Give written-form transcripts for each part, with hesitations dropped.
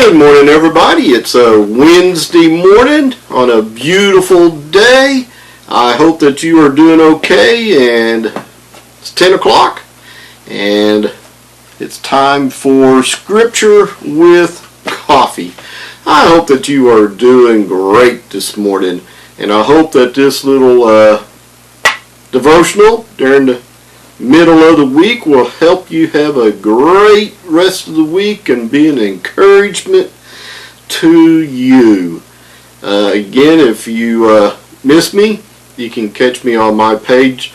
Good morning, everybody. It's a Wednesday morning on a beautiful day. I hope that you are doing okay, and it's 10 o'clock and it's time for Scripture with Coffee. I hope that you are doing great this morning, and I hope that this little devotional during the middle of the week will help you have a great rest of the week and be an encouragement to you. Again, if you miss me, you can catch me on my page,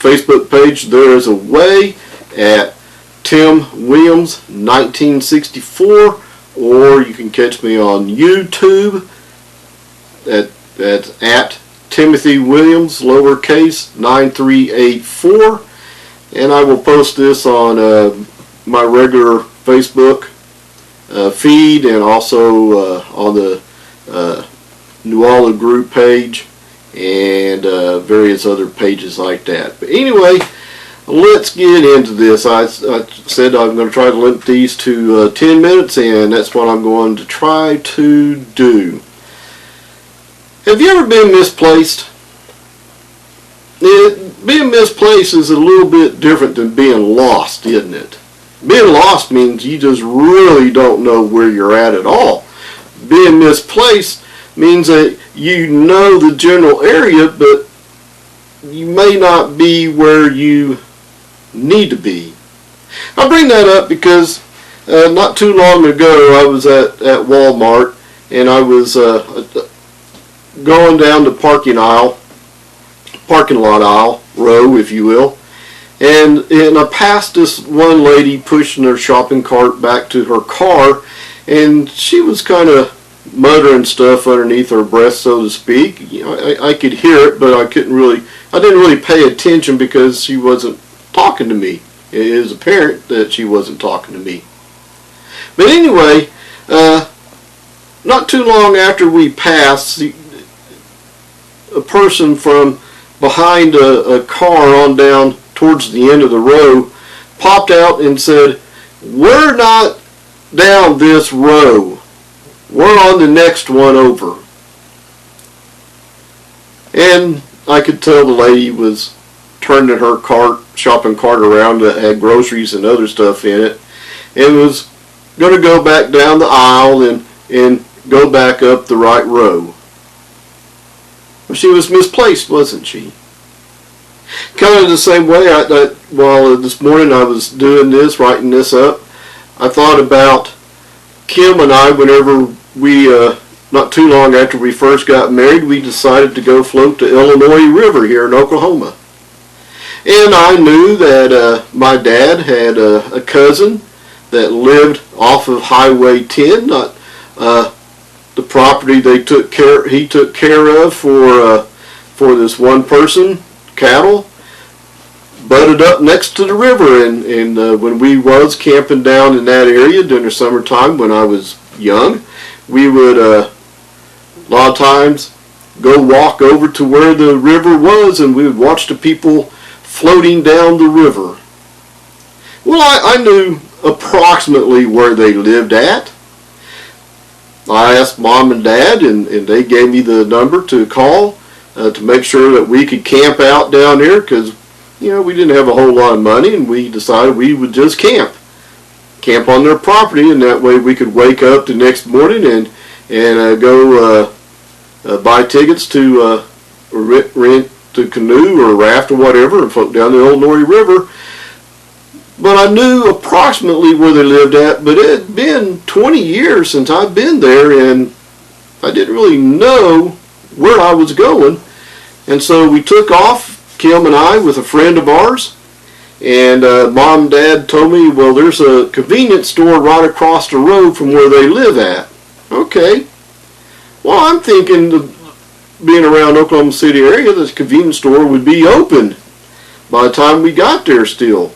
Facebook page. There is a way at Tim Williams 1964, or you can catch me on YouTube. That's at Timothy Williams lowercase 9384. And I will post this on my regular Facebook feed, and also on the New Olive Group page, and various other pages like that. But anyway, let's get into this. I said I'm going to try to limit these to 10 minutes, and that's what I'm going to try to do. Have you ever been misplaced? Being misplaced is a little bit different than being lost, isn't it? Being lost means you just really don't know where you're at all. Being misplaced means that you know the general area, but you may not be where you need to be. I bring that up because not too long ago I was at Walmart, and I was going down the parking lot aisle, row if you will, and I passed this one lady pushing her shopping cart back to her car, and she was kind of muttering stuff underneath her breath, so to speak. You know, I could hear it, but I didn't really pay attention because she wasn't talking to me. It was apparent that she wasn't talking to me. But anyway, not too long after we passed, a person from behind a car on down towards the end of the row popped out and said, "We're not down this row. We're on the next one over." And I could tell the lady was turning her shopping cart around that had groceries and other stuff in it, and was going to go back down the aisle and go back up the right row. She was misplaced, wasn't she? Kind of the same way, while this morning I was doing this, writing this up, I thought about Kim and I. Whenever we, not too long after we first got married, we decided to go float the Illinois River here in Oklahoma. And I knew that my dad had a cousin that lived off of Highway 10, not the property he took care of for this one person, cattle, butted up next to the river. And when we was camping down in that area during the summertime when I was young, we would a lot of times go walk over to where the river was, and we would watch the people floating down the river. Well, I knew approximately where they lived at. I asked Mom and Dad, and they gave me the number to call to make sure that we could camp out down there, because we didn't have a whole lot of money, and we decided we would just camp on their property, and that way we could wake up the next morning and go buy tickets to rent a canoe or a raft or whatever and float down the Illinois River. But I knew approximately where they lived at, but it had been 20 years since I'd been there, and I didn't really know where I was going. And so we took off, Kim and I, with a friend of ours, and Mom and Dad told me, well, there's a convenience store right across the road from where they live at. Okay. Well, I'm thinking, being around Oklahoma City area, this convenience store would be open by the time we got there still.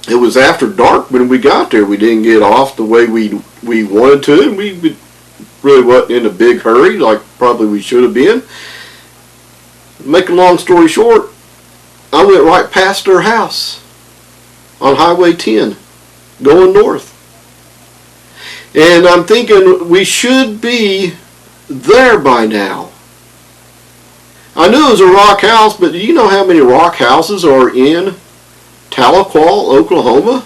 It was after dark when we got there. We didn't get off the way we wanted to, and we really wasn't in a big hurry like probably we should have been. Make a long story short, I went right past their house on Highway 10, going north. And I'm thinking we should be there by now. I knew it was a rock house, but do you know how many rock houses are in Tahlequah, Oklahoma?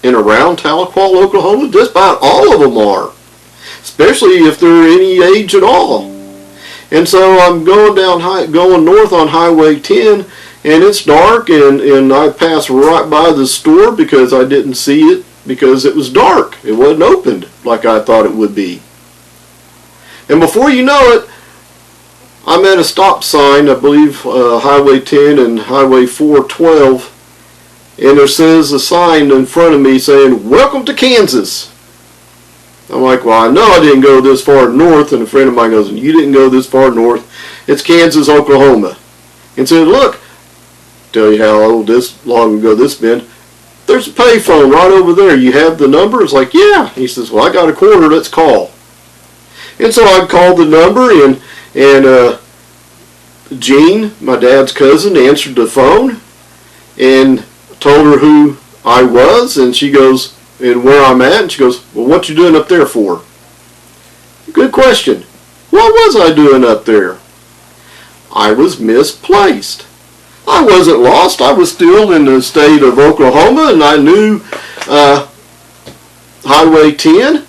And around Tahlequah, Oklahoma? Just about all of them are. Especially if they're any age at all. And so I'm going north on Highway 10, and it's dark, and I pass right by the store because I didn't see it because it was dark. It wasn't opened like I thought it would be. And before you know it, I'm at a stop sign, I believe Highway 10 and Highway 412, and there says a sign in front of me saying, "Welcome to Kansas." I'm like, well, I know I didn't go this far north, and a friend of mine goes, "You didn't go this far north. It's Kansas, Oklahoma." And said, "Look, tell you how long ago this been. There's a payphone right over there. You have the number?" It's like, "Yeah." He says, "Well, I got a quarter. Let's call." And so I called the number, and Jean, my dad's cousin, answered the phone and told her who I was, and she goes, and where I'm at, and she goes, "Well, what you doing up there for?" Good question. What was I doing up there? I was misplaced. I wasn't lost. I was still in the state of Oklahoma, and I knew Highway 10.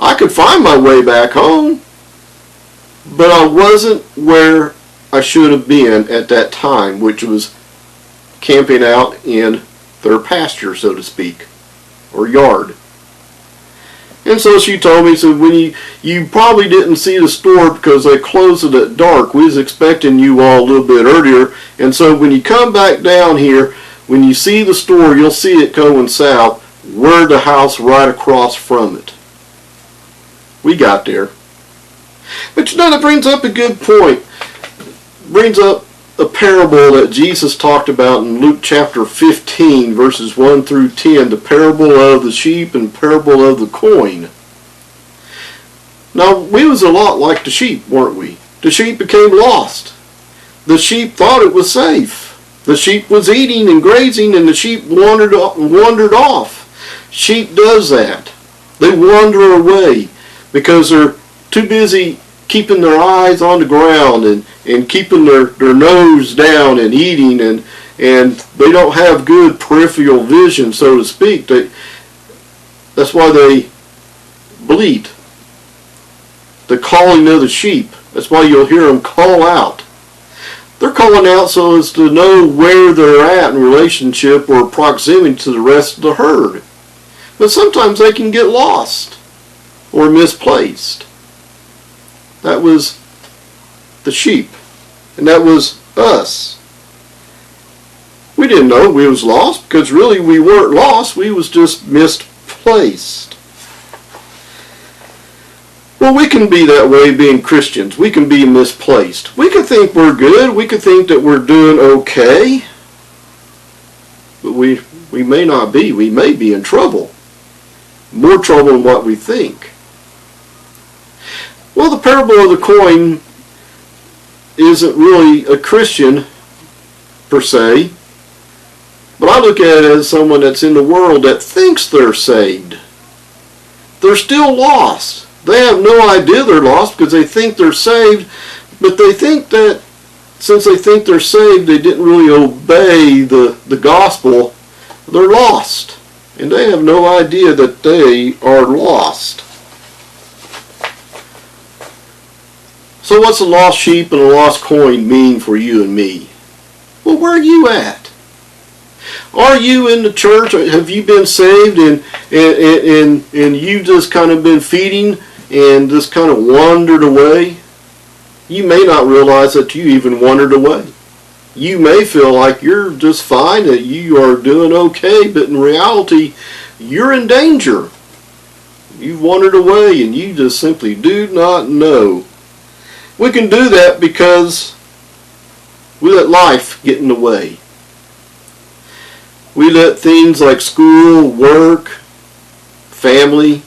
I could find my way back home, but I wasn't where I should have been at that time, which was camping out in their pasture, so to speak, or yard. And so she told me, said, "When you probably didn't see the store because they closed it at dark. We was expecting you all a little bit earlier, and so when you come back down here, when you see the store, you'll see it going south. We're the house right across from it." We got there. But you know, that brings up a good point. Brings up a parable that Jesus talked about in Luke chapter 15, verses 1 through 10, the parable of the sheep and parable of the coin. Now, we was a lot like the sheep, weren't we? The sheep became lost. The sheep thought it was safe. The sheep was eating and grazing, and the sheep wandered off. Sheep does that. They wander away because they're too busy keeping their eyes on the ground and keeping their nose down and eating, and they don't have good peripheral vision, so to speak. That's why they bleat. The calling of the sheep. That's why you'll hear them call out. They're calling out so as to know where they're at in relationship or proximity to the rest of the herd. But sometimes they can get lost or misplaced. That was the sheep, and that was us. We didn't know we was lost because really we weren't lost. We was just misplaced. Well, we can be that way being Christians. We can be misplaced. We can think we're good. We can think that we're doing okay. But we may not be. We may be in trouble. More trouble than what we think. Well, the parable of the coin isn't really a Christian per se, but I look at it as someone that's in the world that thinks they're saved. They're still lost. They have no idea they're lost because they think they're saved, but they think that since they think they're saved, they didn't really obey the gospel. They're lost, and they have no idea that they are lost. So what's a lost sheep and a lost coin mean for you and me? Well, where are you at? Are you in the church? Have you been saved and you just kind of been feeding and just kind of wandered away? You may not realize that you even wandered away. You may feel like you're just fine, that you are doing okay, but in reality, you're in danger. You've wandered away and you just simply do not know. We can do that because we let life get in the way. We let things like school, work, family,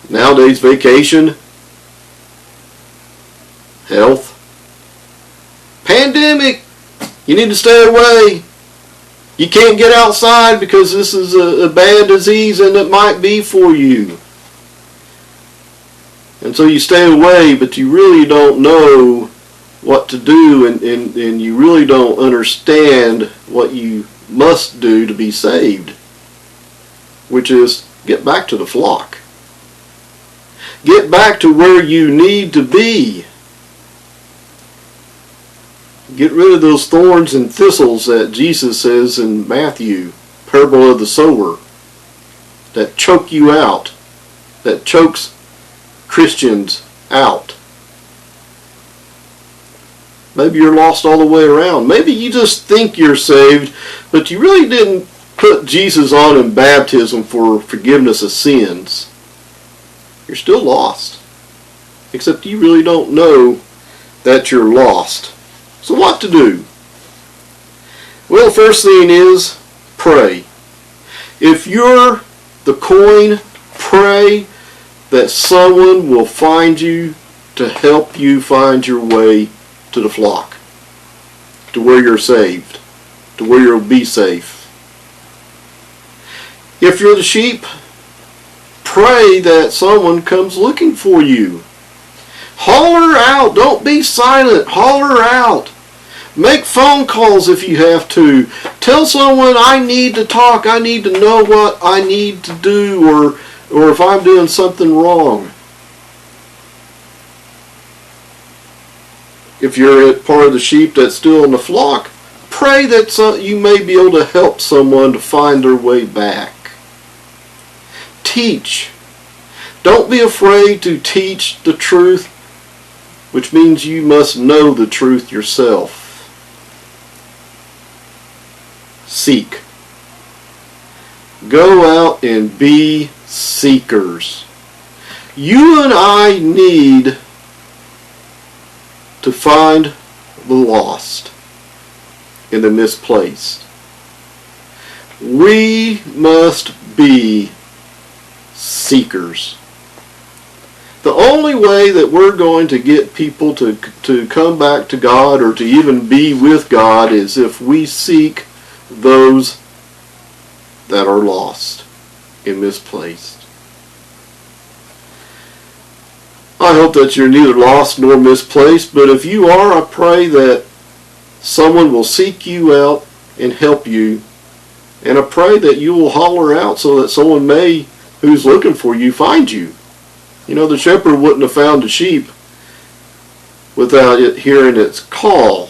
nowadays vacation, health, pandemic, you need to stay away. You can't get outside because this is a bad disease and it might be for you. And so you stay away, but you really don't know what to do, and you really don't understand what you must do to be saved, which is get back to the flock. Get back to where you need to be. Get rid of those thorns and thistles that Jesus says in Matthew, parable of the sower, that choke you out, that chokes Christians out. Maybe you're lost all the way around. Maybe you just think you're saved, but you really didn't put Jesus on in baptism for forgiveness of sins. You're still lost. Except you really don't know that you're lost. So what to do? Well, the first thing is pray. If you're the coin, pray that someone will find you to help you find your way to the flock, to where you're saved, to where you'll be safe. If you're the sheep, pray that someone comes looking for you. Holler out. Don't be silent. Holler out. Make phone calls if you have to. Tell someone, I need to talk. I need to know what I need to do, or if I'm doing something wrong. If you're part of the sheep that's still in the flock, pray that you may be able to help someone to find their way back. Teach. Don't be afraid to teach the truth, which means you must know the truth yourself. Seek. Go out and be seekers. You and I need to find the lost and the misplaced. We must be seekers. The only way that we're going to get people to come back to God or to even be with God is if we seek those that are lost and misplaced. I hope that you're neither lost nor misplaced, but if you are, I pray that someone will seek you out and help you, and I pray that you will holler out so that someone who's looking for you find you. You know, the shepherd wouldn't have found the sheep without it hearing its call.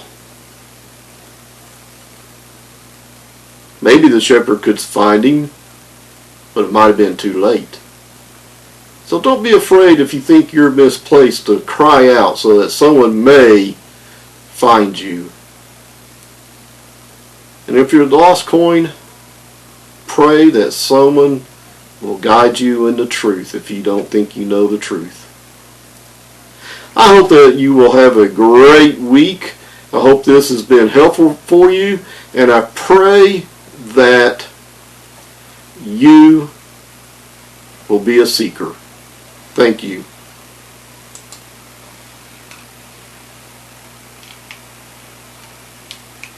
Maybe the shepherd could find him, but it might have been too late. So don't be afraid if you think you're misplaced to cry out so that someone may find you. And if you're the lost coin, pray that someone will guide you in the truth if you don't think you know the truth. I hope that you will have a great week. I hope this has been helpful for you, and I pray that you will be a seeker. Thank you.